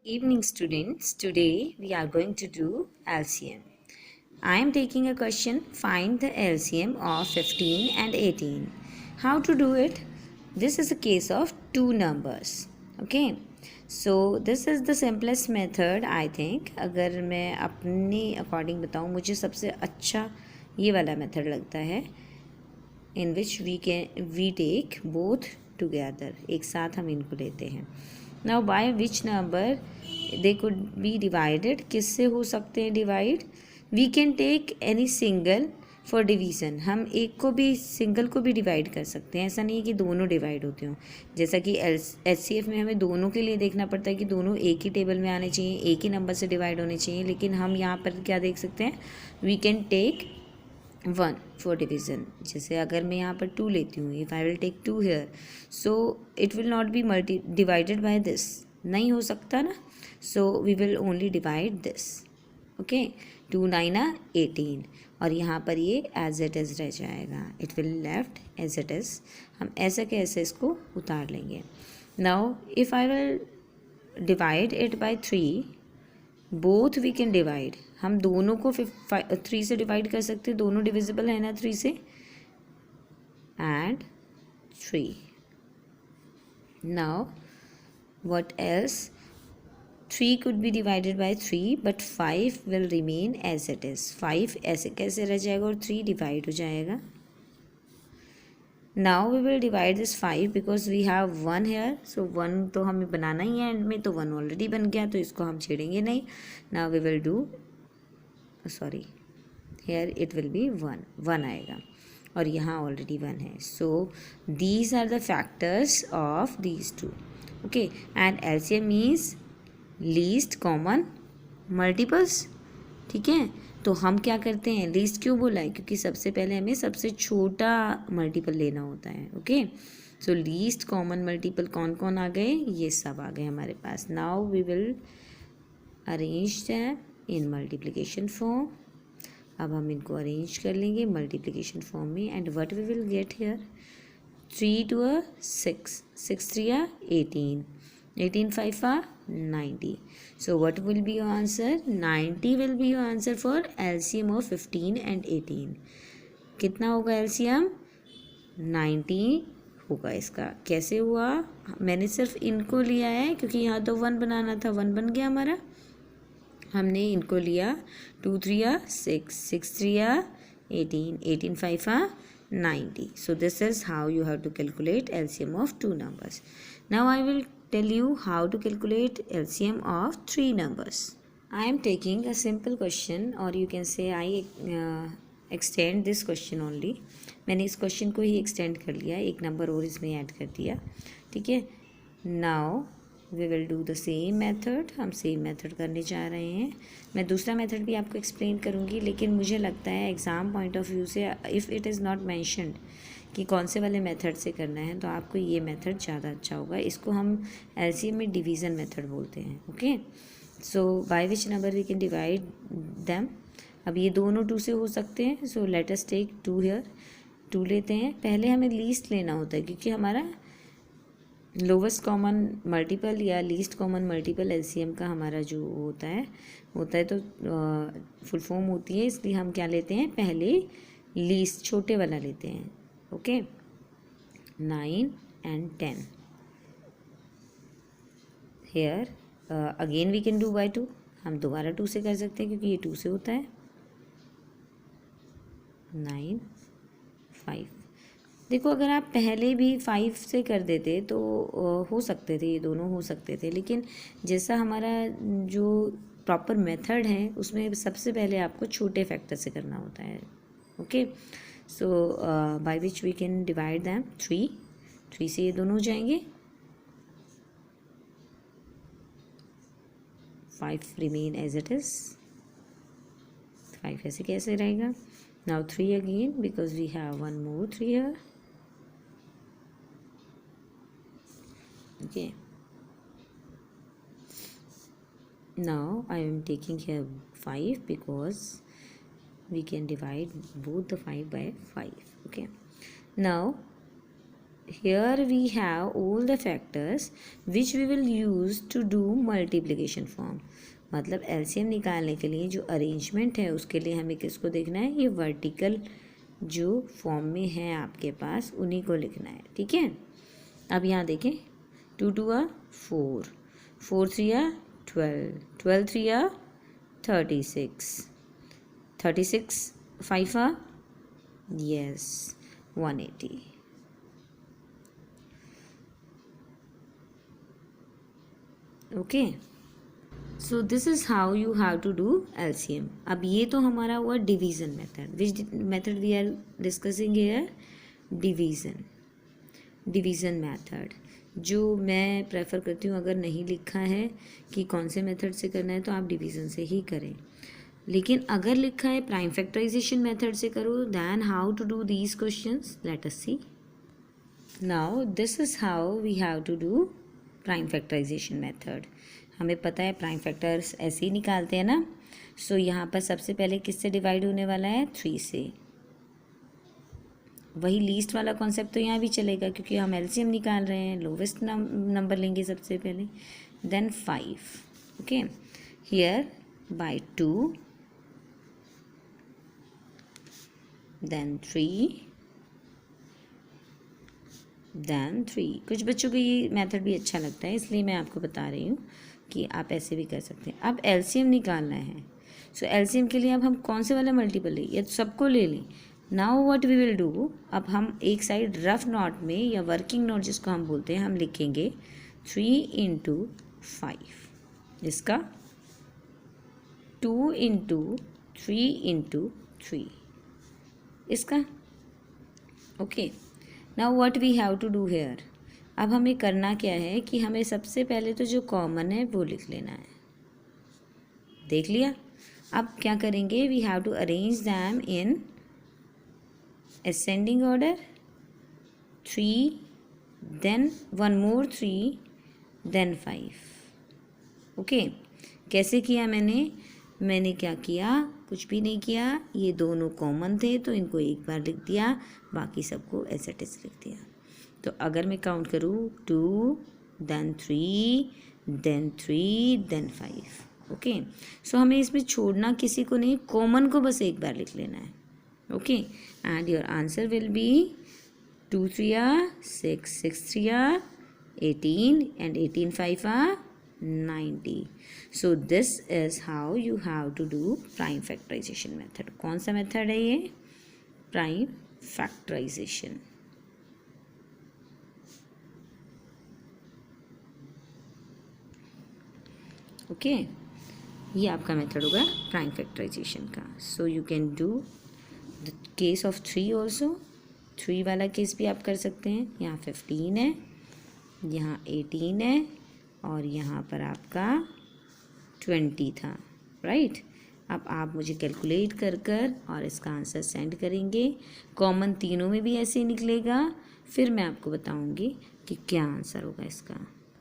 Evening students, today we are going to do LCM. I am taking a question, find the LCM of 15 and 18. How to do it? This is a case of two numbers. Okay. So this is the simplest method I think. अगर मैं अपने according बताऊँ मुझे सबसे अच्छा ये वाला method लगता है in which we take both together. एक साथ हम इनको लेते हैं. Now by which number they could be divided? किससे हो सकते हैं divide? We can take any single for division. हम एक को भी सिंगल को भी डिवाइड कर सकते हैं. ऐसा नहीं है कि दोनों डिवाइड होते हों. जैसा कि HCF में हमें दोनों के लिए देखना पड़ता है कि दोनों एक ही टेबल में आने चाहिए, एक ही नंबर से डिवाइड होने चाहिए. लेकिन हम यहाँ पर क्या देख सकते हैं? We can take one for division. जैसे अगर मैं यहाँ पर टू लेती हूँ, if I will take two here, so it will not be multi divided by this. नहीं हो सकता ना. So we will only divide this. Okay. 2 9 18 और यहाँ पर ये एज इट इज़ रह जाएगा. It will left as it is. हम ऐसा कैसे इसको उतार लेंगे. Now if I will divide it by 3, both we can divide. हम दोनों को 3 से डिवाइड कर सकते हैं. दोनों डिविजिबल है ना 3 से. And 3. Now what else? 3 could be divided by 3 but 5 will remain as it is. 5 ऐसे कैसे रह जाएगा और 3 डिवाइड हो जाएगा. Now we will divide this 5 because we have 1 here. So 1 तो हमें बनाना ही है एंड में, तो 1 ऑलरेडी बन गया तो इसको हम छेड़ेंगे नहीं. Now we will do sorry, here it will be 1 आएगा और यहाँ ऑलरेडी 1 है. So these are the factors of these two. Okay. And LCM means least common multiples. ठीक है. तो हम क्या करते हैं, लीस्ट क्यों बोला है? क्योंकि सबसे पहले हमें सबसे छोटा मल्टीपल लेना होता है. Okay. So least common multiple कौन कौन आ गए? ये सब आ गए हमारे पास. Now we will arrange them in multiplication form. अब हम इनको अरेंज कर लेंगे मल्टीप्लिकेशन फॉर्म में. And what we will get here? 3 2 6, 6 3 18, 18 5 90. So what will be your answer? 90 will be your answer for LCM of 15 and 18. कितना होगा LCM? 90 होगा इसका. कैसे हुआ? मैंने सिर्फ इनको लिया है क्योंकि यहाँ तो 1 बनाना था. 1 बन गया हमारा. हमने इनको लिया. 2 3 6, 6 3 18, 18 5 90. So this is how you have to calculate LCM of two numbers. Now I will tell you how to calculate LCM of three numbers. I am taking a simple question, or you can say I extend this question only. मैंने इस question को ही extend कर लिया, एक number और इसमें add कर दिया. ठीक है. Now we will do the same method. हम सेम मेथड करने जा रहे हैं. मैं दूसरा मेथड भी आपको एक्सप्लेन करूँगी, लेकिन मुझे लगता है एग्ज़ाम पॉइंट ऑफ व्यू से if it is not mentioned कि कौन से वाले मेथड से करना है, तो आपको ये मेथड ज़्यादा अच्छा होगा. इसको हम एलसीएम में डिवीज़न मेथड बोलते हैं. Okay. So by which number we can divide them. अब ये दोनों 2 से हो सकते हैं. So let us take 2 here. 2 लेते हैं. पहले हमें लीस्ट लेना होता है क्योंकि हमारा लोवेस्ट कॉमन मल्टीपल या लीस्ट कॉमन मल्टीपल एलसीएम का हमारा जो होता है तो फुल फॉर्म होती है. इसलिए हम क्या लेते हैं, पहले लीस्ट छोटे वाला लेते हैं. Okay. 9 and 10. Here again we can do by 2. हम दोबारा 2 से कर सकते हैं क्योंकि ये 2 से होता है. 9 5. देखो अगर आप पहले भी 5 से कर देते तो हो सकते थे, ये दोनों हो सकते थे. लेकिन जैसा हमारा जो प्रॉपर मेथड है उसमें सबसे पहले आपको छोटे फैक्टर से करना होता है. Okay. So by which we can divide them 3 से ये दोनों हो जाएंगे. 5 रिमेन एज इट इज़. 5 ऐसे कैसे रहेगा? Now 3 again because we have 1 more 3 here. Okay. Now I am taking here 5 because we can divide both the 5 by 5. Okay. Now here we have all the factors which we will use to do multiplication form. मतलब LCM निकालने के लिए जो arrangement है उसके लिए हमें किसको देखना है, ये वर्टिकल जो फॉर्म में है आपके पास उन्हीं को लिखना है, ठीक है। अब यहाँ देखें, 2 2 4, 4 3 12, 12 3 36, 36 5 yes 180. Okay, so this is how you have to do LCM. अब ये तो हमारा हुआ division method. Which method we are discussing here? Division method, जो मैं प्रेफर करती हूँ. अगर नहीं लिखा है कि कौन से मेथड से करना है तो आप डिवीज़न से ही करें. लेकिन अगर लिखा है प्राइम फैक्टराइजेशन मेथड से करो, then how to do these questions, let us see. Now this is how we have to do prime factorisation method. हमें पता है प्राइम फैक्टर्स ऐसे ही निकालते हैं ना. सो यहाँ पर सबसे पहले किससे डिवाइड होने वाला है? 3 से. वही लीस्ट वाला कॉन्सेप्ट तो यहाँ भी चलेगा क्योंकि हम एलसीएम निकाल रहे हैं. लोवेस्ट नंबर लेंगे सबसे पहले, then 5. Okay, here by 2, then 3, then 3. कुछ बच्चों को ये मेथड भी अच्छा लगता है, इसलिए मैं आपको बता रही हूँ कि आप ऐसे भी कर सकते हैं. अब एलसीएम निकालना है. सो एलसीएम के लिए अब हम कौन से वाला मल्टीपल लें, या सबको ले लें? Now what we will do, अब हम एक साइड रफ नोट में या वर्किंग नोट जिसको हम बोलते हैं, हम लिखेंगे 3 × 5. इसका 2 × 3 × 3 इसका. Okay, now what we have to do here. अब हमें करना क्या है कि हमें सबसे पहले तो जो कॉमन है वो लिख लेना है. देख लिया. अब क्या करेंगे, we have to arrange them in ascending order. 3, then 1 more 3, then 5. Okay, कैसे किया मैंने क्या किया? कुछ भी नहीं किया. ये दोनों कॉमन थे तो इनको एक बार लिख दिया, बाकी सबको एज इट इज लिख दिया. तो अगर मैं काउंट करूँ 2, then 3, then 3, then 5. ओके, सो हमें इसमें छोड़ना किसी को नहीं, कॉमन को बस एक बार लिख लेना है. Okay, and your answer will be 2 3 6, 6 3 18, and 18 5 90. So this is how you have to do prime factorization method. कौन सा मेथड है ये? Prime factorisation. ओके, ये आपका मेथड होगा प्राइम फैक्टराइजेशन का. So you can do the case of 3 also. 3 वाला case भी आप कर सकते हैं. यहाँ 15 है, यहाँ 18 है, और यहाँ पर आपका 20 था, राइट. अब आप मुझे कैलकुलेट कर और इसका आंसर सेंड करेंगे. कॉमन तीनों में भी ऐसे ही निकलेगा. फिर मैं आपको बताऊंगी कि क्या आंसर होगा इसका.